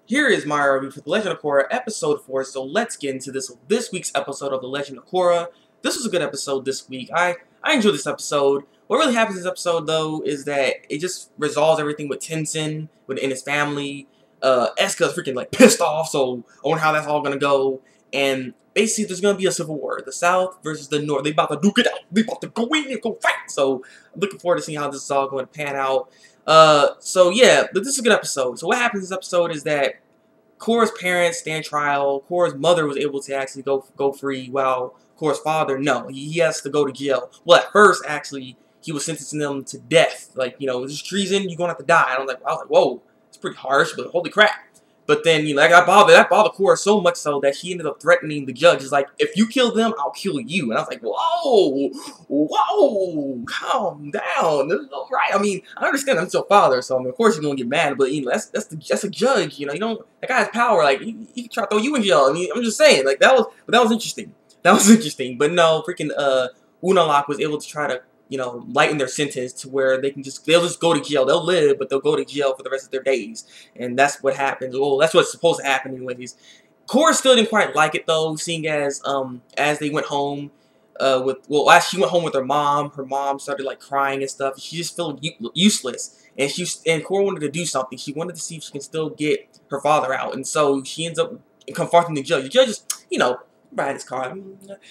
Here is my review for The Legend of Korra, Episode 4, so let's get into this week's episode of The Legend of Korra. This was a good episode this week. I enjoyed this episode. What really happens in this episode, though, is that it just resolves everything with Tenzin and his family. Eska's freaking, pissed off, so I wonder how that's all gonna go. And basically, there's gonna be a civil war. The South versus the North. They about to duke it out. They about to go in and go fight. So, I'm looking forward to seeing how this is all going to pan out. So yeah, but this is a good episode. So what happens in this episode is that Korra's parents stand trial. Korra's mother was able to actually go free, while Korra's father, no, he has to go to jail. Well, at first, actually, he was sentencing them to death. This is treason, you're gonna have to die. And I was like, whoa, it's pretty harsh, but holy crap. But then, that bothered Korra so much so that she ended up threatening the judge. It's like, if you kill them, I'll kill you. And I was like, whoa, calm down. This is all right. I mean, I understand I'm still father, so of course you're gonna get mad. But that's a judge. You don't, that guy has power. He can try to throw you in jail. I mean, I'm just saying, that was interesting. That was interesting. But no, freaking Unalaq was able to try to lighten their sentence to where they'll just go to jail. They'll live, but they'll go to jail for the rest of their days. And that's what happens. Well, that's what's supposed to happen anyways. Korra still didn't quite like it though, seeing as they went home as she went home with her mom started crying and stuff. She just felt useless. And Korra wanted to do something. She wanted to see if she can still get her father out. And so she ends up confronting the judge. The judge is, ride his car.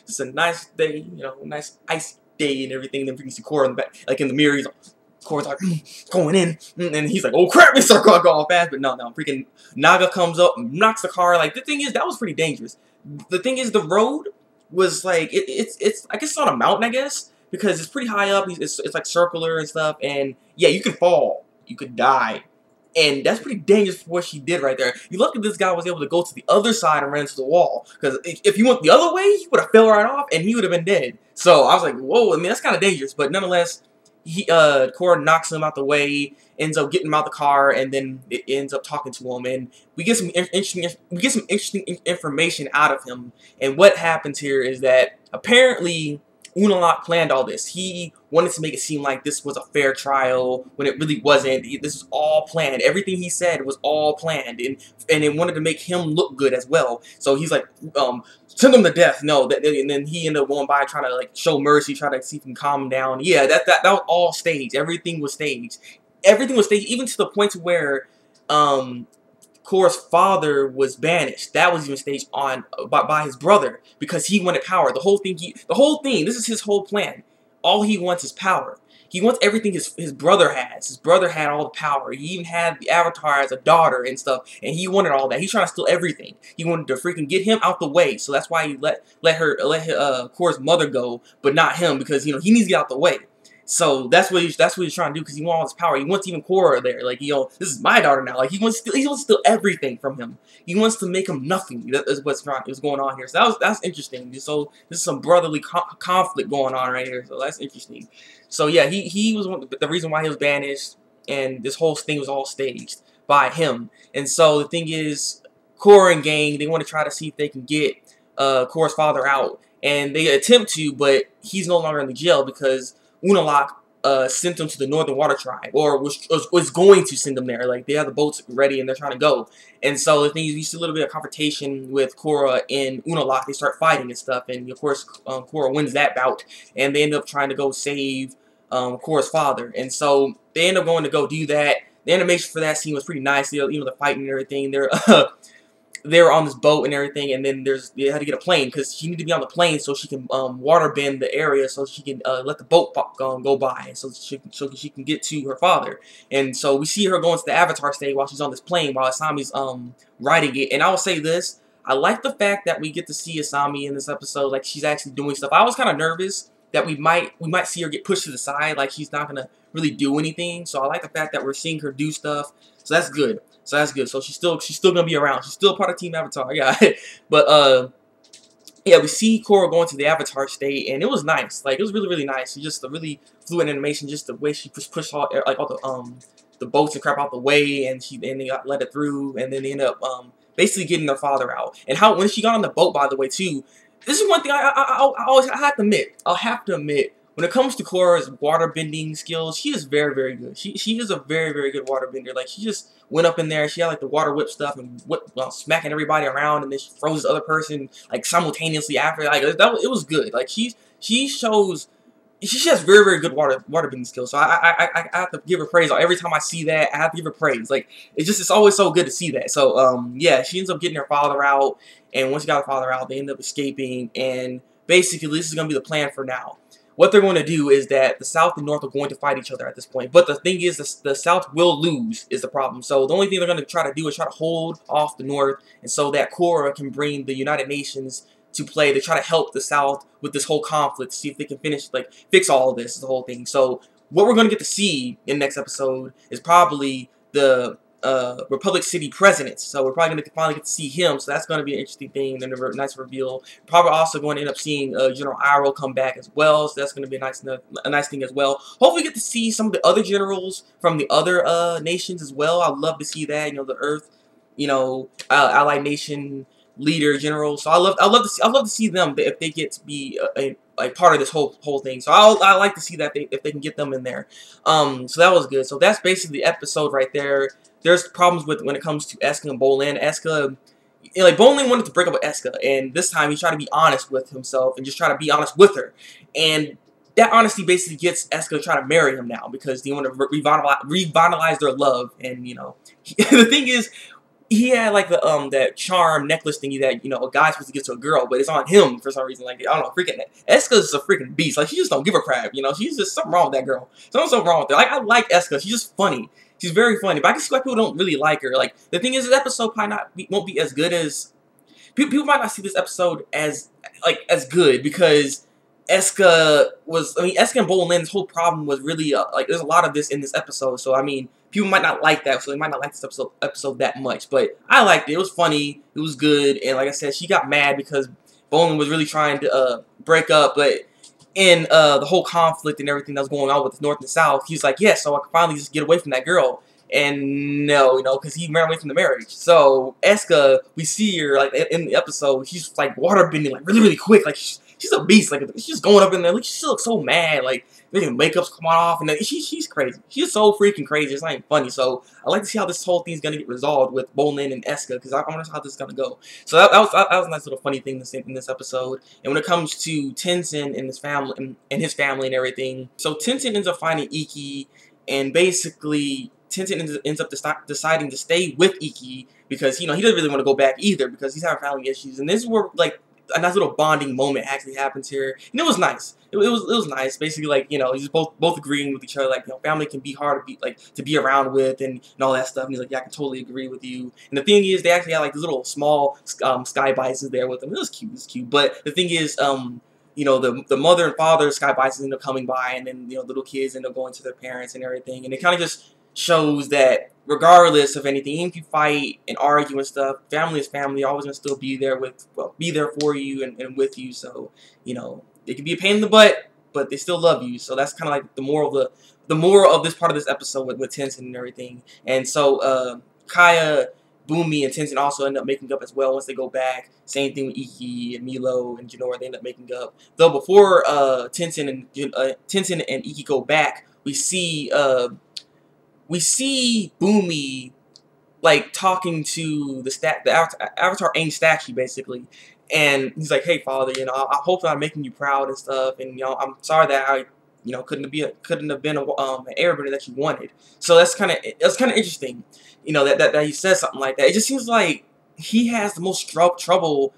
It's a nice day, nice ice day and everything. Then freaking see Korra in the back, in the mirror. Korra's going in, and he's like, "Oh crap!" And start going all fast. But no, freaking Naga comes up, knocks the car. The thing is, that was pretty dangerous. The thing is, the road was it's I guess it's on a mountain, I guess, because it's pretty high up. It's circular and stuff, and yeah, you could fall, you could die. And that's pretty dangerous for what she did right there. You look at this guy was able to go to the other side and ran into the wall. Because if he went the other way, he would have fell right off and he would have been dead. So I was like, whoa, I mean, that's kind of dangerous. But nonetheless, Korra knocks him out the way, ends up getting him out the car, and then it ends up talking to him. And we get some interesting information out of him. And what happens here is that apparently Unalaq planned all this. He wanted to make it seem like this was a fair trial when it really wasn't. This was all planned. Everything he said was all planned, and it wanted to make him look good as well. So he's like, send him to death. No, and then he ended up going by trying to show mercy, try to see if he can calm him down. Yeah, that was all staged. Everything was staged. Everything was staged, even to the point where Korra's father was banished. That was even staged by his brother because he wanted power. The whole thing. This is his whole plan. All he wants is power. He wants everything his brother has. His brother had all the power. He even had the Avatar as a daughter and stuff, and he wanted all that. He's trying to steal everything. He wanted to freaking get him out the way. So that's why he let Korra's mother go, but not him, because he needs to get out the way. So that's what he's trying to do, because he wants all his power. He wants even Korra there. This is my daughter now. He wants to steal everything from him. He wants to make him nothing. That is what's going on here. So that's interesting. So this is some brotherly conflict going on right here. So that's interesting. So yeah, he was the reason why he was banished, and this whole thing was all staged by him. And so the thing is, Korra and gang, they want to try to see if they can get Korra's father out, and they attempt to, but he's no longer in the jail because Unalaq sent them to the Northern Water Tribe, or was going to send them there. They have the boats ready and they're trying to go. And so the thing is, you see a little bit of confrontation with Korra and Unalaq. They start fighting and stuff, and of course Korra wins that bout, and they end up trying to go save Korra's father. And so they end up going to go do that. The animation for that scene was pretty nice. The fighting and everything. They were on this boat and everything, and then they had to get a plane because she needed to be on the plane so she can water bend the area so she can let the boat go by, so she can get to her father. And so we see her going to the Avatar stage while she's on this plane while Asami's riding it. And I will say this: I like the fact that we get to see Asami in this episode, she's actually doing stuff. I was kind of nervous that we might see her get pushed to the side, she's not gonna really do anything. So I like the fact that we're seeing her do stuff. So that's good. So she's still gonna be around. She's still part of Team Avatar, yeah. But yeah, we see Korra going to the Avatar state, and it was nice. It was really, really nice. Just a really fluid animation, just the way she pushed all the boats and crap out the way, and they got let it through, and then they ended up basically getting their father out. And when she got on the boat, by the way, too. This is one thing I have to admit. I'll have to admit, when it comes to Korra's water bending skills, she is very, very good. She is a very, very good water bender. Like, she just went up in there, she had like the water whip stuff and smacking everybody around, and then she froze the other person like simultaneously after. Like, it was good. Like, she shows. She has very, very good water bending skills. So I have to give her praise. Every time I see that, I have to give her praise. Like, it's always so good to see that. So yeah, she ends up getting her father out, and once she got her father out, they end up escaping, and basically this is gonna be the plan for now. What they're going to do is that the South and North are going to fight each other at this point. But the thing is, the South will lose is the problem. So the only thing they're going to try to do is try to hold off the North, and so that Korra can bring the United Nations to play to try to help the South with this whole conflict, see if they can fix all of this, the whole thing. So what we're going to get to see in the next episode is probably the Republic City president. So we're probably going to finally get to see him. So that's going to be an interesting thing and a nice reveal. Probably also going to end up seeing General Iroh come back as well. So that's going to be a nice thing as well. Hopefully get to see some of the other generals from the other nations as well. I'd love to see that. You know, the Earth, you know, Allied Nation leader general. So I love to see them if they get to be like part of this whole thing. So I like to see that if they can get them in there. So that was good. So that's basically the episode right there. There's problems with when it comes to Eska and Bolin. Eska, like, Bolin wanted to break up with Eska, and this time he tried to be honest with himself and just try to be honest with her. And that honesty basically gets Eska to try to marry him now because they want to revitalize their love. And you know, the thing is, he had like the that charm necklace thingy that, you know, a guy's supposed to give to a girl, but it's on him for some reason. Like, I don't know, freaking Eska's a freaking beast. Like, she just don't give a crap, you know. She's just something wrong with that girl. Something wrong with her. Like, I like Eska. She's just funny. She's very funny, but I can see why people don't really like her. Like, the thing is, this episode probably won't be as good as people might not see this episode as good because Eska and Bolin's whole problem was really like, there's a lot of this in this episode. So I mean, people might not like that, so they might not like this episode that much. But I liked it. It was funny. It was good. And like I said, she got mad because Bolin was really trying to break up, but in the whole conflict and everything that was going on with the North and the South, he's like, yeah, so I can finally just get away from that girl. And no, you know, because he ran away from the marriage. So Eska, we see her like in the episode, she's like water bending like really, really quick. Like, she's a beast. Like, she's just going up in there. Like, she looks so mad. Like, makeup's coming off, and then she's crazy. She's so freaking crazy. It's not even funny. So I like to see how this whole thing's gonna get resolved with Bolin and Eska, because I want to see how this is gonna go. So that was a nice little funny thing in this episode. And when it comes to Tenzin and his family and everything, so Tenzin ends up finding Ikki, and basically Tenzin ends up deciding to stay with Ikki because, you know, he doesn't really want to go back either because he's having family issues. And this is where like a nice little bonding moment actually happens here, and it was nice. It was nice. Basically, like, you know, he's both agreeing with each other. Like, you know, family can be hard to be around with and all that stuff. And he's like, yeah, I can totally agree with you. And the thing is, they actually had like these little small Sky Bisons there with them. It was cute. It was cute. But the thing is, you know, the mother and father Sky Bisons end up coming by, and then, you know, little kids end up going to their parents and everything. And it kind of just shows that regardless of anything, even if you fight and argue and stuff, family is family. Always gonna still be there be there for you and with you. So, you know, it can be a pain in the butt, but they still love you. So that's kind of like the moral of this part of this episode with Tenzin and everything. And so Kaya, Bumi, and Tenzin also end up making up as well once they go back. Same thing with Ikki and Milo and Jinora. They end up making up. Though before Tenzin and Ikki go back, we see Bumi like talking to the Avatar Aang statue basically, and he's like, "Hey, father, you know, I hope that I'm making you proud and stuff, and, you know, I'm sorry that I, you know, couldn't have been an airbender that you wanted." So that's kind of interesting, you know, that he says something like that. It just seems like he has the most trouble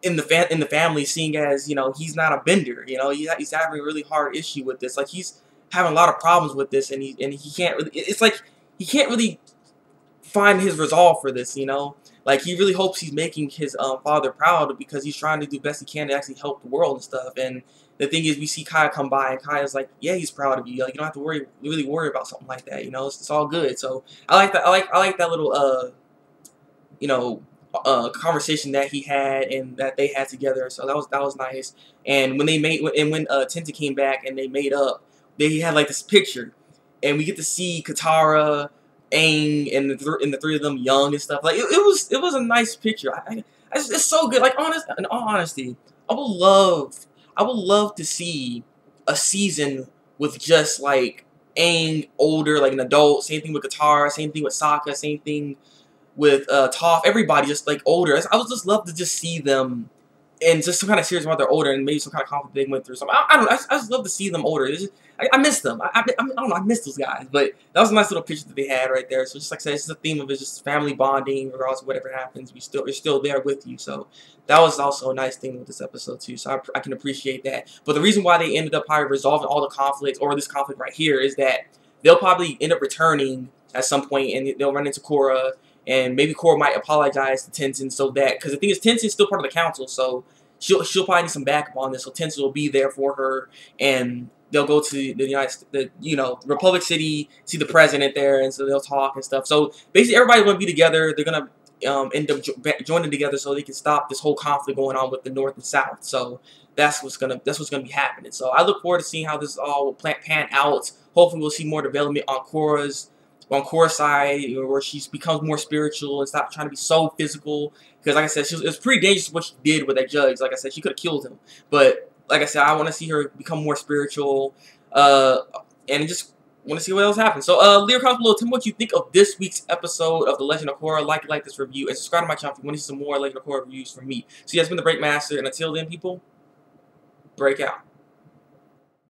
in the family, seeing as, you know, he's not a bender. You know, he's having a really hard issue with this. Like, he's having a lot of problems with this, and he can't really. It's like he can't really find his resolve for this, you know. Like, he really hopes he's making his father proud because he's trying to do the best he can to actually help the world and stuff. And the thing is, we see Kaya come by, and Kaya's like, "Yeah, he's proud of you. Like, you don't have to really worry about something like that. You know, it's all good." So I like that. I like that little you know, conversation that he had and that they had together. So that was nice. And when Tenzin came back and they made up, they had like this picture, and we get to see Katara, Aang, and the three of them young and stuff. Like, it was a nice picture. It's so good. Like, in all honesty, I would love to see a season with just like Aang older, like an adult. Same thing with Katara. Same thing with Sokka. Same thing with Toph. Everybody just like older. I would just love to just see them and just some kind of series about they're older and maybe some kind of conflict they went through. So I don't know. I just love to see them older. I miss them. I don't know. I miss those guys. But that was a nice little picture that they had right there. So just like I said, it's the theme of it, just family bonding, regardless of whatever happens. We're still there with you. So that was also a nice thing with this episode too. So I can appreciate that. But the reason why they ended up probably resolving all the conflicts, or this conflict right here, is that they'll probably end up returning at some point, and they'll run into Korra. And maybe Korra might apologize to Tenzin so that, because the thing is, Tenzin's still part of the council, so she'll probably need some backup on this. So Tenzin will be there for her, and they'll go to the Republic City, see the president there, and so they'll talk and stuff. So basically, everybody's gonna be together. They're gonna end up joining together so they can stop this whole conflict going on with the North and South. So that's what's gonna be happening. So I look forward to seeing how this all will pan out. Hopefully, we'll see more development on Korra's side, where she becomes more spiritual and stop trying to be so physical. Because like I said, it was pretty dangerous what she did with that judge. Like I said, she could have killed him. But like I said, I want to see her become more spiritual, and just want to see what else happens. So leave a comment below. Tell me what you think of this week's episode of The Legend of Korra. Like this review, and subscribe to my channel if you want to see some more Legend of Korra reviews from me. So yeah, it's been the Breakmaster, and until then, people, break out.